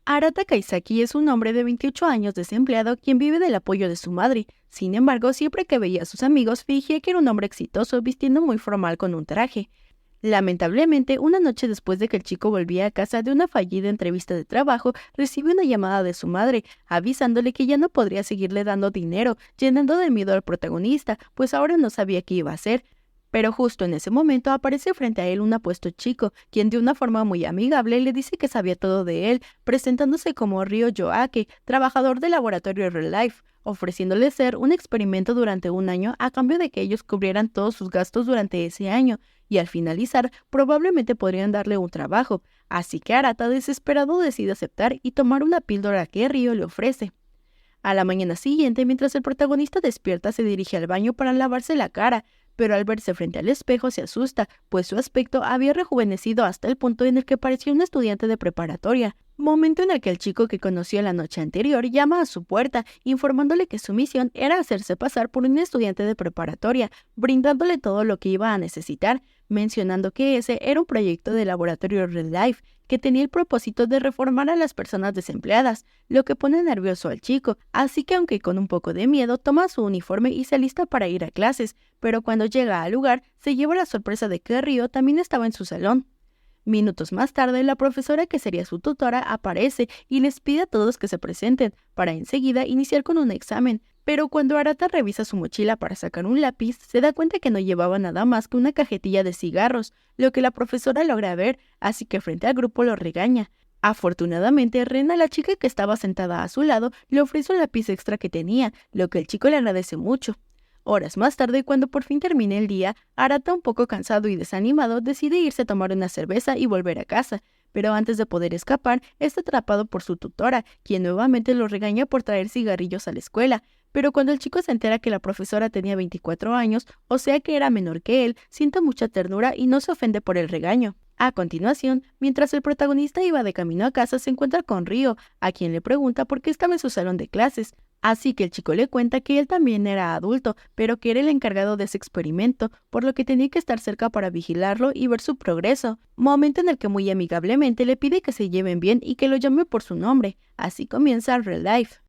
Arata Kaisaki es un hombre de 28 años desempleado quien vive del apoyo de su madre. Sin embargo, siempre que veía a sus amigos, fingía que era un hombre exitoso vistiendo muy formal con un traje. Lamentablemente, una noche después de que el chico volvía a casa de una fallida entrevista de trabajo, recibió una llamada de su madre, avisándole que ya no podría seguirle dando dinero, llenando de miedo al protagonista, pues ahora no sabía qué iba a hacer. Pero justo en ese momento aparece frente a él un apuesto chico, quien de una forma muy amigable le dice que sabía todo de él, presentándose como Ryo Yoake, trabajador del laboratorio Real Life, ofreciéndole ser un experimento durante un año a cambio de que ellos cubrieran todos sus gastos durante ese año, y al finalizar probablemente podrían darle un trabajo, así que Arata desesperado decide aceptar y tomar una píldora que Ryo le ofrece. A la mañana siguiente, mientras el protagonista despierta, se dirige al baño para lavarse la cara, pero al verse frente al espejo se asusta, pues su aspecto había rejuvenecido hasta el punto en el que parecía un estudiante de preparatoria, momento en el que el chico que conoció la noche anterior llama a su puerta, informándole que su misión era hacerse pasar por un estudiante de preparatoria, brindándole todo lo que iba a necesitar, mencionando que ese era un proyecto de laboratorio Real Life, que tenía el propósito de reformar a las personas desempleadas, lo que pone nervioso al chico, así que aunque con un poco de miedo toma su uniforme y se alista para ir a clases, pero cuando llega al lugar se lleva la sorpresa de que Ryo también estaba en su salón. Minutos más tarde, la profesora que sería su tutora aparece y les pide a todos que se presenten, para enseguida iniciar con un examen, pero cuando Arata revisa su mochila para sacar un lápiz, se da cuenta que no llevaba nada más que una cajetilla de cigarros, lo que la profesora logra ver, así que frente al grupo lo regaña. Afortunadamente, Rena, la chica que estaba sentada a su lado, le ofrece un lápiz extra que tenía, lo que el chico le agradece mucho. Horas más tarde, cuando por fin termina el día, Arata, un poco cansado y desanimado, decide irse a tomar una cerveza y volver a casa, pero antes de poder escapar, está atrapado por su tutora, quien nuevamente lo regaña por traer cigarrillos a la escuela. Pero cuando el chico se entera que la profesora tenía 24 años, o sea que era menor que él, siente mucha ternura y no se ofende por el regaño. A continuación, mientras el protagonista iba de camino a casa, se encuentra con Ryo, a quien le pregunta por qué estaba en su salón de clases. Así que el chico le cuenta que él también era adulto, pero que era el encargado de ese experimento, por lo que tenía que estar cerca para vigilarlo y ver su progreso, momento en el que muy amigablemente le pide que se lleven bien y que lo llame por su nombre. Así comienza Real Life.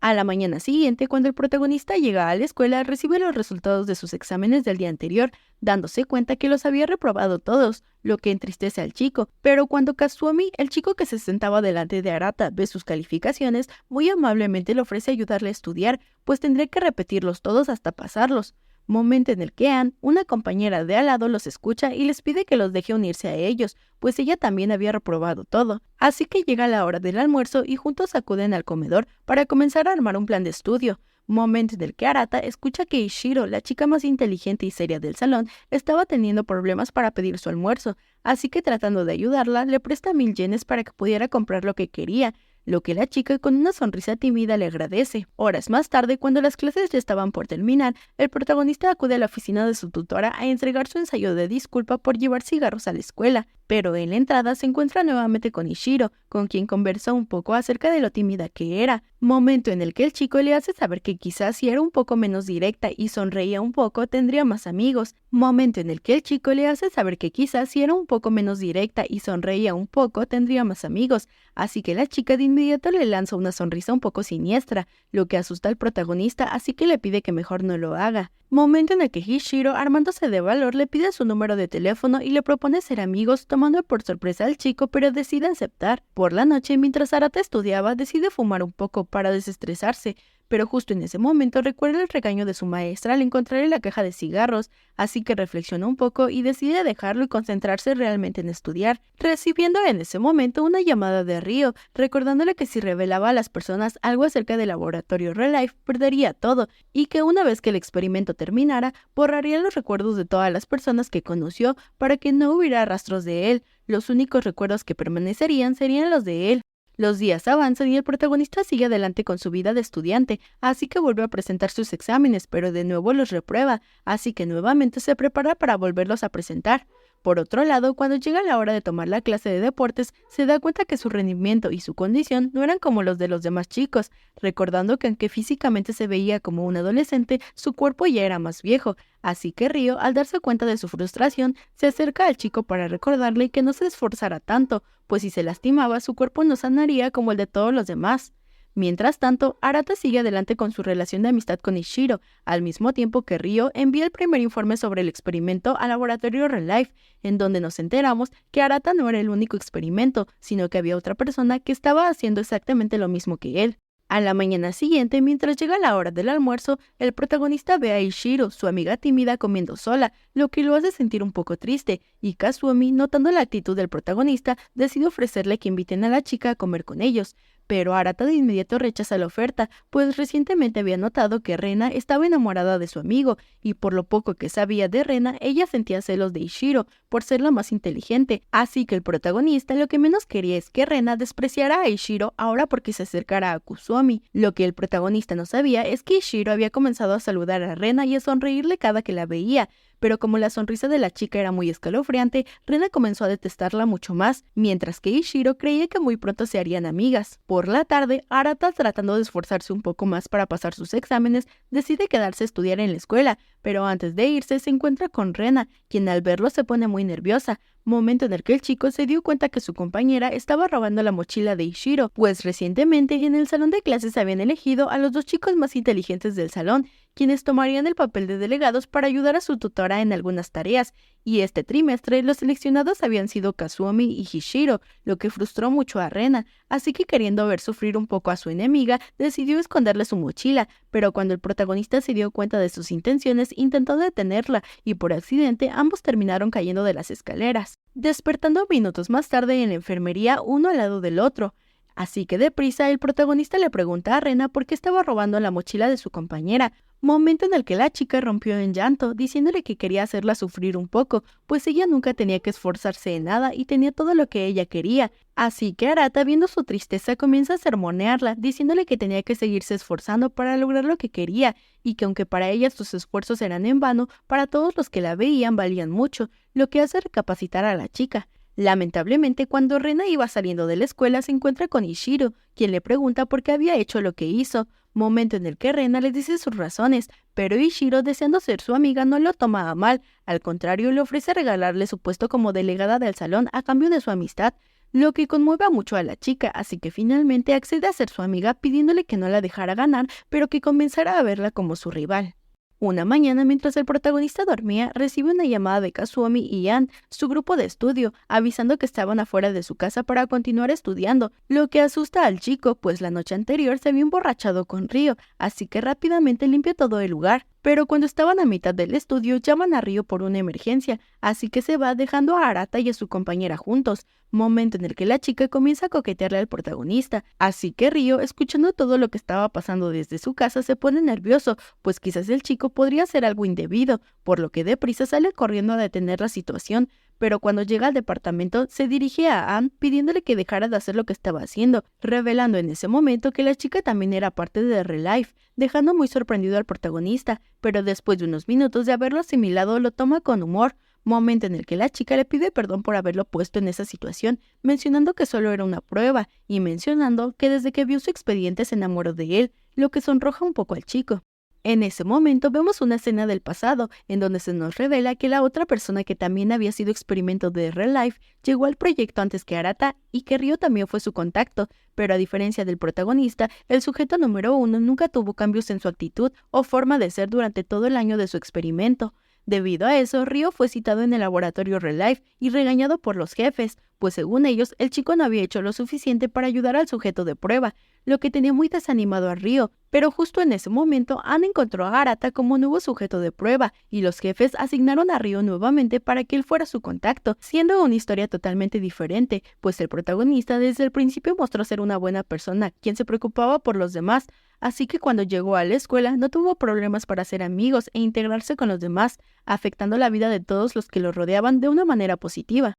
A la mañana siguiente, cuando el protagonista llega a la escuela, recibe los resultados de sus exámenes del día anterior, dándose cuenta que los había reprobado todos, lo que entristece al chico. Pero cuando Katsumi, el chico que se sentaba delante de Arata, ve sus calificaciones, muy amablemente le ofrece ayudarle a estudiar, pues tendría que repetirlos todos hasta pasarlos. Momento en el que Anne, una compañera de al lado, los escucha y les pide que los deje unirse a ellos, pues ella también había reprobado todo. Así que llega la hora del almuerzo y juntos acuden al comedor para comenzar a armar un plan de estudio. Momento en el que Arata escucha que Ishiro, la chica más inteligente y seria del salón, estaba teniendo problemas para pedir su almuerzo, así que tratando de ayudarla, le presta 1000 yenes para que pudiera comprar lo que quería, lo que la chica con una sonrisa tímida le agradece. Horas más tarde, cuando las clases ya estaban por terminar, el protagonista acude a la oficina de su tutora a entregar su ensayo de disculpa por llevar cigarros a la escuela, pero en la entrada se encuentra nuevamente con Ishiro, con quien conversa un poco acerca de lo tímida que era, momento en el que el chico le hace saber que quizás si era un poco menos directa y sonreía un poco tendría más amigos, momento en el que el chico le hace saber que quizás si era un poco menos directa y sonreía un poco tendría más amigos, así que la chica de inmediato le lanza una sonrisa un poco siniestra, lo que asusta al protagonista, así que le pide que mejor no lo haga. Momento en el que Ishiro, armándose de valor, le pide su número de teléfono y le propone ser amigos, tomando por sorpresa al chico, pero decide aceptar. Por la noche, mientras Arata estudiaba, decide fumar un poco para desestresarse, pero justo en ese momento recuerda el regaño de su maestra al encontrarle la caja de cigarros, así que reflexiona un poco y decide dejarlo y concentrarse realmente en estudiar, recibiendo en ese momento una llamada de Ryo, recordándole que si revelaba a las personas algo acerca del laboratorio Real Life, perdería todo, y que una vez que el experimento terminara, borraría los recuerdos de todas las personas que conoció para que no hubiera rastros de él. Los únicos recuerdos que permanecerían serían los de él. Los días avanzan y el protagonista sigue adelante con su vida de estudiante, así que vuelve a presentar sus exámenes, pero de nuevo los reprueba, así que nuevamente se prepara para volverlos a presentar. Por otro lado, cuando llega la hora de tomar la clase de deportes, se da cuenta que su rendimiento y su condición no eran como los de los demás chicos, recordando que aunque físicamente se veía como un adolescente, su cuerpo ya era más viejo. Así que Ryo, al darse cuenta de su frustración, se acerca al chico para recordarle que no se esforzara tanto, pues si se lastimaba, su cuerpo no sanaría como el de todos los demás. Mientras tanto, Arata sigue adelante con su relación de amistad con Ishiro, al mismo tiempo que Ryo envía el primer informe sobre el experimento al laboratorio Relife, en donde nos enteramos que Arata no era el único experimento, sino que había otra persona que estaba haciendo exactamente lo mismo que él. A la mañana siguiente, mientras llega la hora del almuerzo, el protagonista ve a Ishiro, su amiga tímida, comiendo sola, lo que lo hace sentir un poco triste, y Kazumi, notando la actitud del protagonista, decide ofrecerle que inviten a la chica a comer con ellos. Pero Arata de inmediato rechaza la oferta, pues recientemente había notado que Rena estaba enamorada de su amigo, y por lo poco que sabía de Rena, ella sentía celos de Ishiro, por ser la más inteligente, así que el protagonista lo que menos quería es que Rena despreciara a Ishiro ahora porque se acercara a Kusuomi. Lo que el protagonista no sabía es que Ishiro había comenzado a saludar a Rena y a sonreírle cada que la veía, pero como la sonrisa de la chica era muy escalofriante, Rena comenzó a detestarla mucho más, mientras que Ishiro creía que muy pronto se harían amigas. Por la tarde, Arata, tratando de esforzarse un poco más para pasar sus exámenes, decide quedarse a estudiar en la escuela, pero antes de irse se encuentra con Rena, quien al verlo se pone muy nerviosa, momento en el que el chico se dio cuenta que su compañera estaba robando la mochila de Ishiro, pues recientemente en el salón de clases habían elegido a los dos chicos más inteligentes del salón, quienes tomarían el papel de delegados para ayudar a su tutora en algunas tareas, y este trimestre los seleccionados habían sido Kazumi y Hishiro, lo que frustró mucho a Rena, así que queriendo ver sufrir un poco a su enemiga, decidió esconderle su mochila, pero cuando el protagonista se dio cuenta de sus intenciones, intentó detenerla, y por accidente ambos terminaron cayendo de las escaleras, despertando minutos más tarde en la enfermería uno al lado del otro. Así que deprisa el protagonista le pregunta a Rena por qué estaba robando la mochila de su compañera, momento en el que la chica rompió en llanto, diciéndole que quería hacerla sufrir un poco, pues ella nunca tenía que esforzarse en nada y tenía todo lo que ella quería. Así que Arata, viendo su tristeza, comienza a sermonearla, diciéndole que tenía que seguirse esforzando para lograr lo que quería, y que aunque para ella sus esfuerzos eran en vano, para todos los que la veían valían mucho, lo que hace recapacitar a la chica. Lamentablemente, cuando Rena iba saliendo de la escuela, se encuentra con Ishiro, quien le pregunta por qué había hecho lo que hizo, momento en el que Rena le dice sus razones, pero Ishiro, deseando ser su amiga, no lo toma a mal, al contrario, le ofrece regalarle su puesto como delegada del salón a cambio de su amistad, lo que conmueve mucho a la chica, así que finalmente accede a ser su amiga pidiéndole que no la dejara ganar, pero que comenzara a verla como su rival. Una mañana, mientras el protagonista dormía, recibe una llamada de Kazumi y Ann, su grupo de estudio, avisando que estaban afuera de su casa para continuar estudiando, lo que asusta al chico, pues la noche anterior se había emborrachado con Ryo, así que rápidamente limpia todo el lugar. Pero cuando estaban a mitad del estudio, llaman a Ryo por una emergencia, así que se va dejando a Arata y a su compañera juntos, momento en el que la chica comienza a coquetearle al protagonista, así que Ryo, escuchando todo lo que estaba pasando desde su casa, se pone nervioso, pues quizás el chico podría hacer algo indebido, por lo que deprisa sale corriendo a detener la situación, pero cuando llega al departamento se dirige a Anne pidiéndole que dejara de hacer lo que estaba haciendo, revelando en ese momento que la chica también era parte de Relife, dejando muy sorprendido al protagonista, pero después de unos minutos de haberlo asimilado lo toma con humor, momento en el que la chica le pide perdón por haberlo puesto en esa situación, mencionando que solo era una prueba, y mencionando que desde que vio su expediente se enamoró de él, lo que sonroja un poco al chico. En ese momento vemos una escena del pasado, en donde se nos revela que la otra persona que también había sido experimento de Relife llegó al proyecto antes que Arata y que Ryo también fue su contacto, pero a diferencia del protagonista, el sujeto número 1 nunca tuvo cambios en su actitud o forma de ser durante todo el año de su experimento. Debido a eso, Ryo fue citado en el laboratorio Relife y regañado por los jefes, pues según ellos, el chico no había hecho lo suficiente para ayudar al sujeto de prueba, lo que tenía muy desanimado a Ryo, pero justo en ese momento Anne encontró a Arata como nuevo sujeto de prueba, y los jefes asignaron a Ryo nuevamente para que él fuera su contacto, siendo una historia totalmente diferente, pues el protagonista desde el principio mostró ser una buena persona, quien se preocupaba por los demás, así que cuando llegó a la escuela no tuvo problemas para ser amigos e integrarse con los demás, afectando la vida de todos los que lo rodeaban de una manera positiva.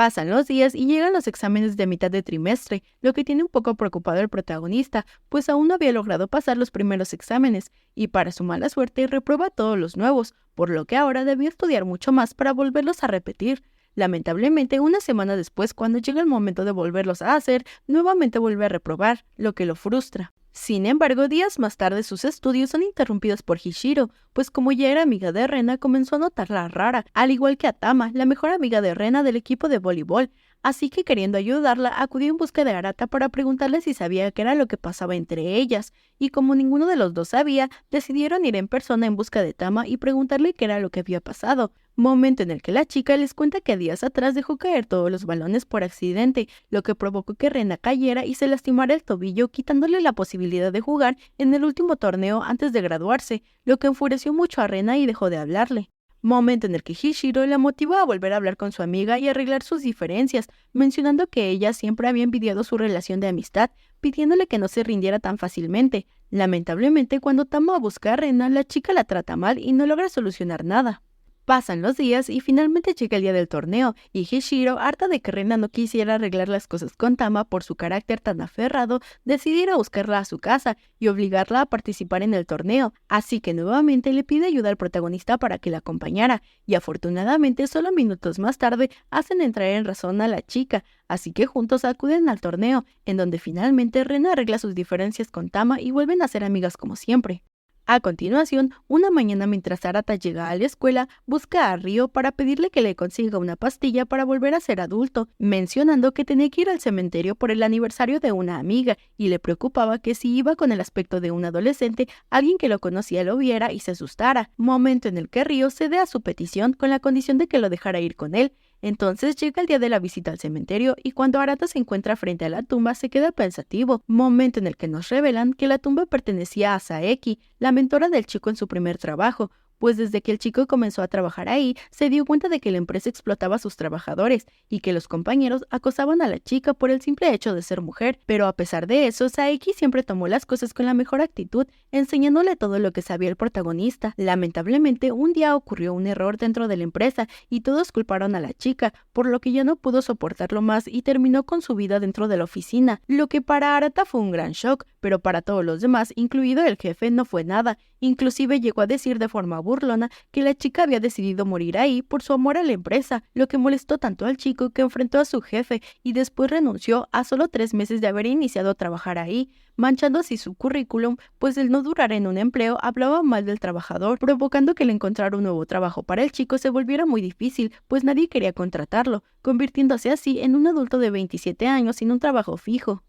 Pasan los días y llegan los exámenes de mitad de trimestre, lo que tiene un poco preocupado al protagonista, pues aún no había logrado pasar los primeros exámenes, y para su mala suerte reprueba todos los nuevos, por lo que ahora debía estudiar mucho más para volverlos a repetir. Lamentablemente, una semana después, cuando llega el momento de volverlos a hacer, nuevamente vuelve a reprobar, lo que lo frustra. Sin embargo, días más tarde sus estudios son interrumpidos por Hishiro, pues como ya era amiga de Rena, comenzó a notarla rara, al igual que a Tama, la mejor amiga de Rena del equipo de voleibol, así que queriendo ayudarla, acudió en busca de Arata para preguntarle si sabía qué era lo que pasaba entre ellas, y como ninguno de los dos sabía, decidieron ir en persona en busca de Tama y preguntarle qué era lo que había pasado. Momento en el que la chica les cuenta que días atrás dejó caer todos los balones por accidente, lo que provocó que Rena cayera y se lastimara el tobillo, quitándole la posibilidad de jugar en el último torneo antes de graduarse, lo que enfureció mucho a Rena y dejó de hablarle. Momento en el que Hishiro la motivó a volver a hablar con su amiga y arreglar sus diferencias, mencionando que ella siempre había envidiado su relación de amistad, pidiéndole que no se rindiera tan fácilmente. Lamentablemente, cuando Tama busca a Rena, la chica la trata mal y no logra solucionar nada. Pasan los días y finalmente llega el día del torneo, y Hishiro, harta de que Rena no quisiera arreglar las cosas con Tama por su carácter tan aferrado, decide ir a buscarla a su casa y obligarla a participar en el torneo, así que nuevamente le pide ayuda al protagonista para que la acompañara, y afortunadamente solo minutos más tarde hacen entrar en razón a la chica, así que juntos acuden al torneo, en donde finalmente Rena arregla sus diferencias con Tama y vuelven a ser amigas como siempre. A continuación, una mañana mientras Arata llega a la escuela, busca a Ryo para pedirle que le consiga una pastilla para volver a ser adulto, mencionando que tenía que ir al cementerio por el aniversario de una amiga y le preocupaba que si iba con el aspecto de un adolescente, alguien que lo conocía lo viera y se asustara, momento en el que Ryo cede a su petición con la condición de que lo dejara ir con él. Entonces llega el día de la visita al cementerio y cuando Arata se encuentra frente a la tumba se queda pensativo, momento en el que nos revelan que la tumba pertenecía a Saeki, la mentora del chico en su primer trabajo, pues desde que el chico comenzó a trabajar ahí, se dio cuenta de que la empresa explotaba a sus trabajadores y que los compañeros acosaban a la chica por el simple hecho de ser mujer, pero a pesar de eso, Saeki siempre tomó las cosas con la mejor actitud, enseñándole todo lo que sabía el protagonista. Lamentablemente, un día ocurrió un error dentro de la empresa y todos culparon a la chica, por lo que ya no pudo soportarlo más y terminó con su vida dentro de la oficina, lo que para Arata fue un gran shock, pero para todos los demás, incluido el jefe, no fue nada. Inclusive llegó a decir de forma burlona que la chica había decidido morir ahí por su amor a la empresa, lo que molestó tanto al chico que enfrentó a su jefe y después renunció a solo 3 meses de haber iniciado a trabajar ahí, manchando así su currículum, pues el no durar en un empleo hablaba mal del trabajador, provocando que el encontrar un nuevo trabajo para el chico se volviera muy difícil, pues nadie quería contratarlo, convirtiéndose así en un adulto de 27 años sin un trabajo fijo.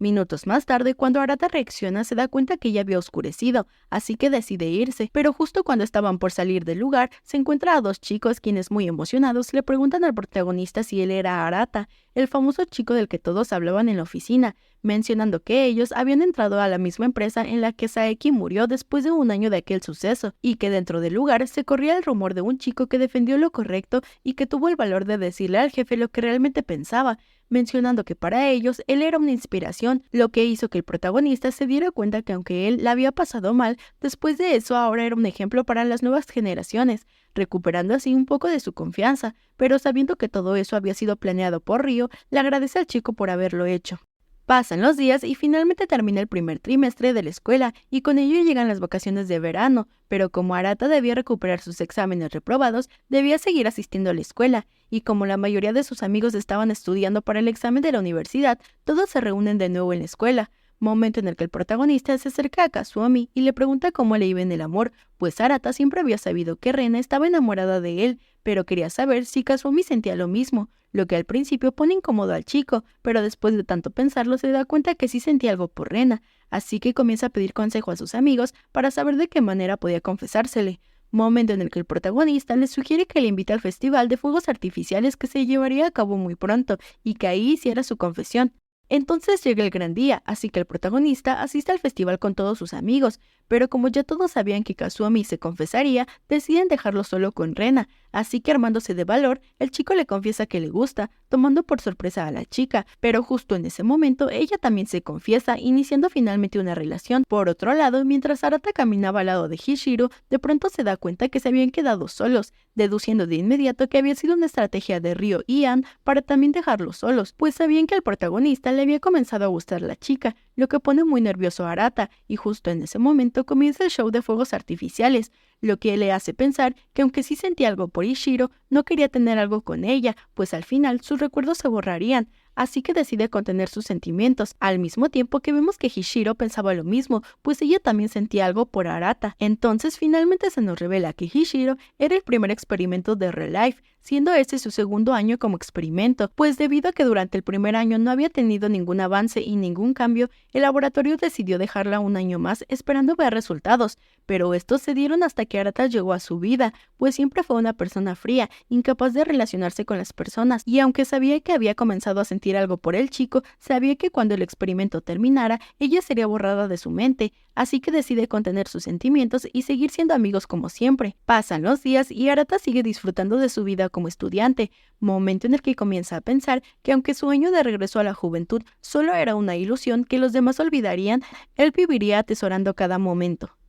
Minutos más tarde, cuando Arata reacciona, se da cuenta que ya había oscurecido, así que decide irse, pero justo cuando estaban por salir del lugar, se encuentra a 2 chicos quienes muy emocionados le preguntan al protagonista si él era Arata, el famoso chico del que todos hablaban en la oficina, mencionando que ellos habían entrado a la misma empresa en la que Saeki murió después de un año de aquel suceso, y que dentro del lugar se corría el rumor de un chico que defendió lo correcto y que tuvo el valor de decirle al jefe lo que realmente pensaba, mencionando que para ellos él era una inspiración, lo que hizo que el protagonista se diera cuenta que aunque él la había pasado mal, después de eso ahora era un ejemplo para las nuevas generaciones, recuperando así un poco de su confianza, pero sabiendo que todo eso había sido planeado por Ryo, le agradece al chico por haberlo hecho. Pasan los días y finalmente termina el primer trimestre de la escuela y con ello llegan las vacaciones de verano, pero como Arata debía recuperar sus exámenes reprobados, debía seguir asistiendo a la escuela, y como la mayoría de sus amigos estaban estudiando para el examen de la universidad, todos se reúnen de nuevo en la escuela, momento en el que el protagonista se acerca a Kazumi y le pregunta cómo le iba en el amor, pues Arata siempre había sabido que Rena estaba enamorada de él, pero quería saber si Kazumi sentía lo mismo, lo que al principio pone incómodo al chico, pero después de tanto pensarlo se da cuenta que sí sentía algo por Rena, así que comienza a pedir consejo a sus amigos para saber de qué manera podía confesársele. Momento en el que el protagonista le sugiere que le invite al festival de fuegos artificiales que se llevaría a cabo muy pronto y que ahí hiciera su confesión. Entonces llega el gran día, así que el protagonista asiste al festival con todos sus amigos, pero como ya todos sabían que Kazumi se confesaría, deciden dejarlo solo con Rena, así que armándose de valor, el chico le confiesa que le gusta, tomando por sorpresa a la chica, pero justo en ese momento ella también se confiesa, iniciando finalmente una relación. Por otro lado, mientras Arata caminaba al lado de Hishiro, de pronto se da cuenta que se habían quedado solos, deduciendo de inmediato que había sido una estrategia de Ryo y Ann para también dejarlos solos, pues sabían que al protagonista le había comenzado a gustar la chica, lo que pone muy nervioso a Arata, y justo en ese momento comienza el show de fuegos artificiales, lo que le hace pensar que aunque sí sentía algo por Ishiro, no quería tener algo con ella, pues al final sus recuerdos se borrarían, así que decide contener sus sentimientos, al mismo tiempo que vemos que Hishiro pensaba lo mismo, pues ella también sentía algo por Arata. Entonces finalmente se nos revela que Hishiro era el primer experimento de Real Life, siendo este su segundo año como experimento, pues debido a que durante el primer año no había tenido ningún avance y ningún cambio, el laboratorio decidió dejarla un año más esperando ver resultados, pero estos se dieron hasta que Arata llegó a su vida, pues siempre fue una persona fría, incapaz de relacionarse con las personas, y aunque sabía que había comenzado a sentir algo por el chico, sabía que cuando el experimento terminara, ella sería borrada de su mente, así que decide contener sus sentimientos y seguir siendo amigos como siempre. Pasan los días y Arata sigue disfrutando de su vida como estudiante, momento en el que comienza a pensar que aunque su sueño de regreso a la juventud solo era una ilusión que los demás olvidarían, él viviría atesorando cada momento.